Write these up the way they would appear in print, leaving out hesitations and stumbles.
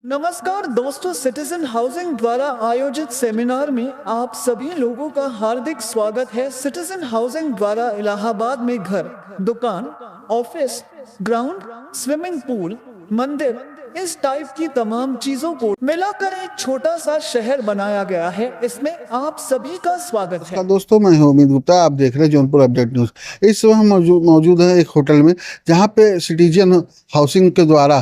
नमस्कार दोस्तों, citizen housing द्वारा आयोजित सेमिनार में आप सभी लोगों का हार्दिक स्वागत है। सिटीजन हाउसिंग द्वारा इलाहाबाद में घर, दुकान, ऑफिस, ग्राउंड, स्विमिंग पूल, मंदिर, इस टाइप की तमाम चीजों को मिलाकर एक छोटा सा शहर बनाया गया है। इसमें आप सभी का स्वागत है। दोस्तों, मैं हूं अमित गुप्ता। आप देख रहे हैं जौनपुर अपडेट न्यूज। इस समय हम मौजूद हैं एक होटल में, जहां पे सिटीजन हाउसिंग के द्वारा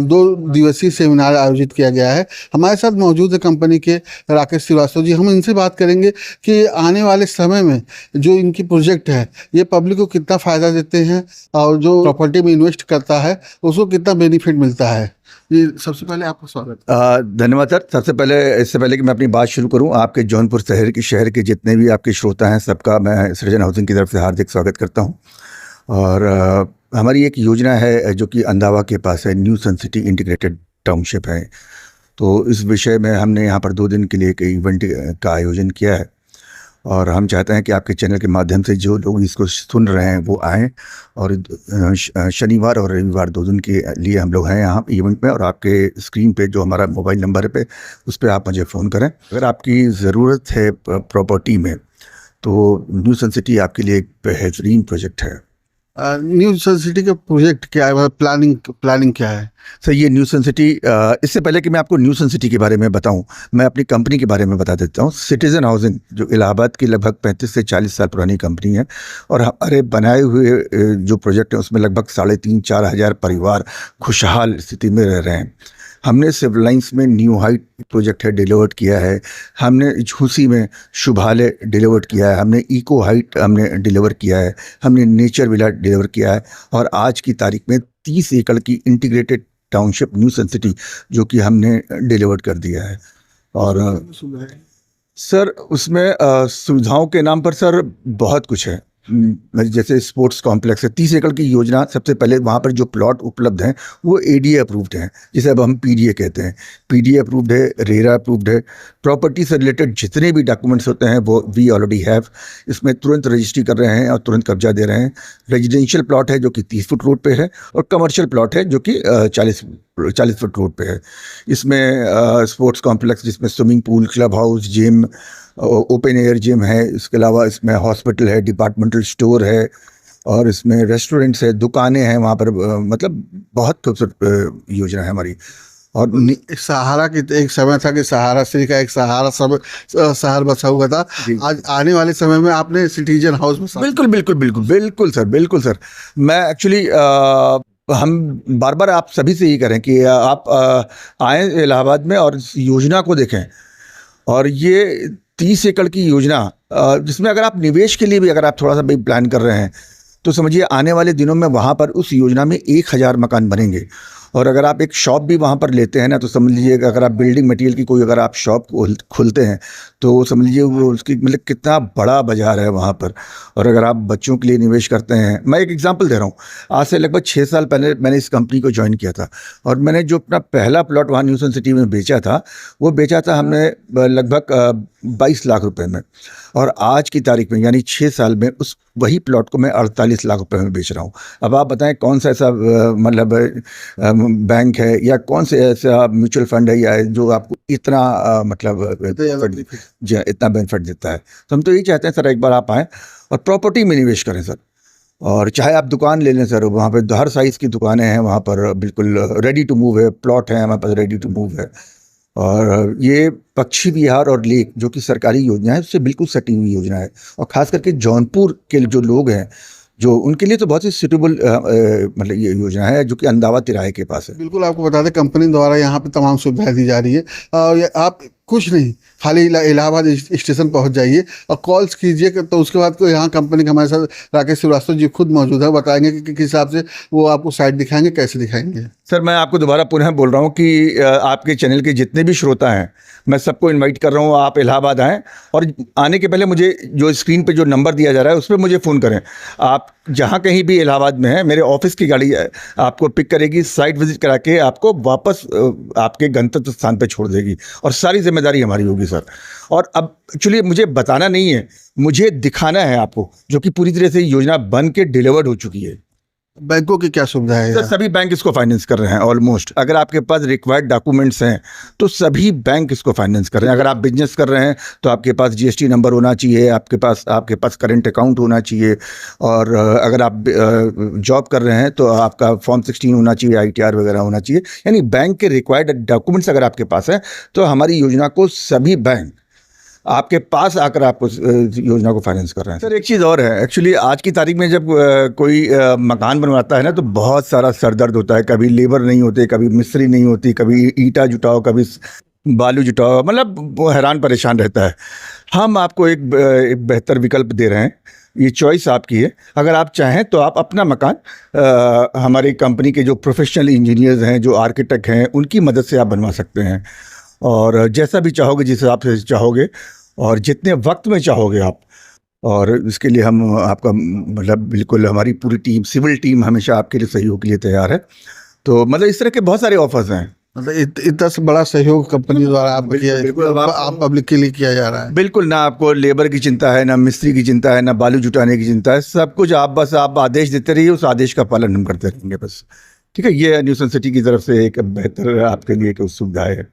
2 दिवसीय सेमिनार आयोजित किया गया है। हमारे साथ मौजूद है कंपनी के राकेश श्रीवास्तव जी। हम इनसे बात करेंगे कि आने वाले समय में जो इनकी प्रोजेक्ट है, ये पब्लिक को कितना फायदा देते हैं और जो प्रॉपर्टी में इन्वेस्ट करता है उसको कितना बेनिफिट मिलता है। जी, सबसे पहले आपका स्वागत। धन्यवाद सर। सबसे पहले, इससे पहले कि मैं अपनी बात शुरू करूं, आपके जौनपुर शहर के जितने भी आपके श्रोता हैं, सबका मैं सिटीजन हाउसिंग की तरफ से हार्दिक स्वागत करता हूं। और हमारी एक योजना है जो कि अंदावा के पास है, न्यू सन सिटी इंटीग्रेटेड टाउनशिप है। तो इस विषय में हमने यहाँ पर 2 दिन के लिए एक इवेंट का आयोजन किया है और हम चाहते हैं कि आपके चैनल के माध्यम से जो लोग इसको सुन रहे हैं वो आएँ। और शनिवार और रविवार 2 दिन के लिए हम लोग हैं यहाँ इवेंट में। और आपके स्क्रीन पे जो हमारा मोबाइल नंबर है उस पर आप मुझे फ़ोन करें। अगर आपकी ज़रूरत है प्रॉपर्टी में, तो न्यू सन सिटी आपके लिए एक बेहतरीन प्रोजेक्ट है। न्यू सन सिटी का प्रोजेक्ट क्या है, प्लानिंग क्या है सर? ये न्यू सन सिटी, इससे पहले कि मैं आपको न्यू सन सिटी के बारे में बताऊं, मैं अपनी कंपनी के बारे में बता देता हूं। सिटीजन हाउसिंग जो इलाहाबाद की लगभग 35 से 40 साल पुरानी कंपनी है और हमारे बनाए हुए जो प्रोजेक्ट हैं उसमें लगभग 3,500-4 हज़ार परिवार खुशहाल स्थिति में रह रहे हैं। हमने सिविल लाइन्स में न्यू हाइट प्रोजेक्ट है डिलीवर्ड किया है, हमने झूसी में शुभालय डिलीवर्ड किया है, हमने इको हाइट हमने डिलीवर किया है, हमने नेचर विला डिलीवर किया है और आज की तारीख में 30 एकड़ की इंटीग्रेटेड टाउनशिप न्यू सन सिटी जो कि हमने डिलीवर्ड कर दिया है। और सर उसमें सुविधाओं के नाम पर सर बहुत कुछ है। जैसे स्पोर्ट्स कॉम्प्लेक्स है, 30 एकड़ की योजना। सबसे पहले वहाँ पर जो प्लॉट उपलब्ध हैं वो एडीए अप्रूव्ड हैं, जिसे अब हम पीडीए कहते हैं। पीडीए अप्रूव्ड है, रेरा अप्रूव्ड है। प्रॉपर्टी से रिलेटेड जितने भी डॉक्यूमेंट्स होते हैं वो वी ऑलरेडी हैव। इसमें तुरंत रजिस्ट्री कर रहे हैं और तुरंत कब्जा दे रहे हैं। रेजिडेंशियल प्लॉट है जो कि 30 फुट रोड पे है और कमर्शियल प्लॉट है जो कि 40 फुट रोड पे है। इसमें स्पोर्ट्स कॉम्प्लेक्स जिसमें swimming pool, club house, gym, open air gym है। इसके अलावा इसमें हॉस्पिटल है, डिपार्टमेंटल स्टोर है और इसमें रेस्टोरेंट्स है, दुकानें हैं वहाँ पर। मतलब बहुत खूबसूरत योजना है हमारी। और सहारा की एक समय था कि सहारा श्री का एक सहारा सब शहर बसा हुआ था। आज आने वाले समय में आपने सिटीजन हाउस में बिल्कुल बिल्कुल बिल्कुल बिल्कुल सर, बिल्कुल सर। मैं एक्चुअली हम बार बार आप सभी से ये करें कि आप आएँ इलाहाबाद में और इस योजना को देखें। और ये 30 एकड़ की योजना, जिसमें अगर आप निवेश के लिए भी अगर आप थोड़ा सा भी प्लान कर रहे हैं तो समझिए आने वाले दिनों में वहाँ पर उस योजना में 1000 मकान बनेंगे। और अगर आप एक शॉप भी वहाँ पर लेते हैं ना, तो समझ लीजिए अगर आप बिल्डिंग मटेरियल की कोई अगर आप शॉप खोलते हैं तो समझ लीजिए वो उसकी मतलब कितना बड़ा बाजार है वहाँ पर। और अगर आप बच्चों के लिए निवेश करते हैं, मैं एक एग्जांपल दे रहा हूँ। आज से लगभग 6 साल पहले मैंने इस कंपनी को ज्वाइन किया था और मैंने जो अपना पहला प्लॉट वहाँ न्यू सन सिटी में बेचा था, वो बेचा था हमने लगभग 22 लाख रुपए में। और आज की तारीख में यानी 6 साल में उस वही प्लॉट को मैं 48 लाख रुपए में बेच रहा हूँ। अब आप बताएं कौन सा ऐसा मतलब बैंक है या कौन से ऐसा म्यूचुअल फंड है या जो आपको इतना मतलब इतना बेनिफिट देता है। तो हम तो यही चाहते हैं सर, एक बार आप आएँ और प्रॉपर्टी में निवेश करें सर। और चाहे आप दुकान ले लें सर, वहाँ पे हर साइज़ की दुकानें हैं वहाँ पर, बिल्कुल रेडी टू मूव है। प्लॉट है हमारे पास रेडी टू मूव है। और ये पक्षी विहार और लेक जो कि सरकारी योजना है, उससे बिल्कुल सटी हुई योजना है। और ख़ास करके जौनपुर के जो लोग हैं, जो उनके लिए तो बहुत ही सूटेबल मतलब ये योजना है जो कि अंदावा तिराहे के पास है। बिल्कुल आपको बता दें, कंपनी द्वारा यहाँ पे तमाम सुविधाएं दी जा रही है। और आप कुछ नहीं, खाली इलाहाबाद स्टेशन पहुँच जाइए और कॉल्स कीजिए तो उसके बाद को यहाँ कंपनी के हमारे साथ राकेश श्रीवास्तव जी खुद मौजूद है। बताएंगे कि किस हिसाब से वो आपको साइट दिखाएंगे, कैसे दिखाएंगे। सर मैं आपको दोबारा पुनः बोल रहा हूँ कि आपके चैनल के जितने भी श्रोता हैं, मैं सबको इनवाइट कर रहा हूँ, आप इलाहाबाद आएँ। और आने के पहले मुझे जो स्क्रीन पे जो नंबर दिया जा रहा है उस पर मुझे फ़ोन करें। आप जहाँ कहीं भी इलाहाबाद में हैं, मेरे ऑफिस की गाड़ी आपको पिक करेगी, साइट विजिट करा के आपको वापस आपके गंतव्य स्थान पे छोड़ देगी और सारी जिम्मेदारी हमारी होगी सर। और अब एक्चुअली मुझे बताना नहीं है, मुझे दिखाना है आपको, जो कि पूरी तरह से योजना बन के डिलीवर्ड हो चुकी है। बैंकों की क्या सुविधा है सर यहाँ? सभी बैंक इसको फाइनेंस कर रहे हैं ऑलमोस्ट। अगर आपके पास रिक्वायर्ड डॉक्यूमेंट्स हैं तो सभी बैंक इसको फाइनेंस कर रहे हैं। अगर आप बिजनेस कर रहे हैं तो आपके पास जीएसटी नंबर होना चाहिए, आपके पास करंट अकाउंट होना चाहिए, और अगर आप जॉब कर रहे हैं तो आपका फॉर्म 16 होना चाहिए, आईटीआर वगैरह होना चाहिए। यानी बैंक के रिक्वायर्ड डॉक्यूमेंट्स अगर आपके पास हैं तो हमारी योजना को सभी बैंक आपके पास आकर आपको योजना को फाइनेंस कर रहे हैं। सर एक चीज़ और है, एक्चुअली आज की तारीख में जब कोई मकान बनवाता है ना तो बहुत सारा सरदर्द होता है। कभी लेबर नहीं होते, कभी मिस्त्री नहीं होती, कभी ईंटा जुटाओ, कभी बालू जुटाओ, मतलब वो हैरान परेशान रहता है। हम आपको एक बेहतर विकल्प दे रहे हैं। ये चॉइस आपकी है। अगर आप चाहें तो आप अपना मकान हमारी कंपनी के जो प्रोफेशनल इंजीनियर्स हैं, जो आर्किटेक्ट हैं, उनकी मदद से आप बनवा सकते हैं, और जैसा भी चाहोगे, जिस हिसाब से चाहोगे और जितने वक्त में चाहोगे आप। और इसके लिए हम आपका मतलब बिल्कुल हमारी पूरी टीम, सिविल टीम हमेशा आपके लिए सहयोग के लिए तैयार है। तो मतलब इस तरह के बहुत सारे ऑफर्स हैं। मतलब इतना से बड़ा सहयोग कंपनी द्वारा आप आप पब्लिक के लिए किया जा रहा है। बिल्कुल, ना आपको लेबर की चिंता है, ना मिस्त्री की चिंता है, ना बालू जुटाने की चिंता है। सब कुछ आप आदेश देते रहिए, उस आदेश का पालन हम करते रहेंगे बस। ठीक है, ये न्यू सन सिटी की तरफ से एक बेहतर आपके लिए एक सुविधा है।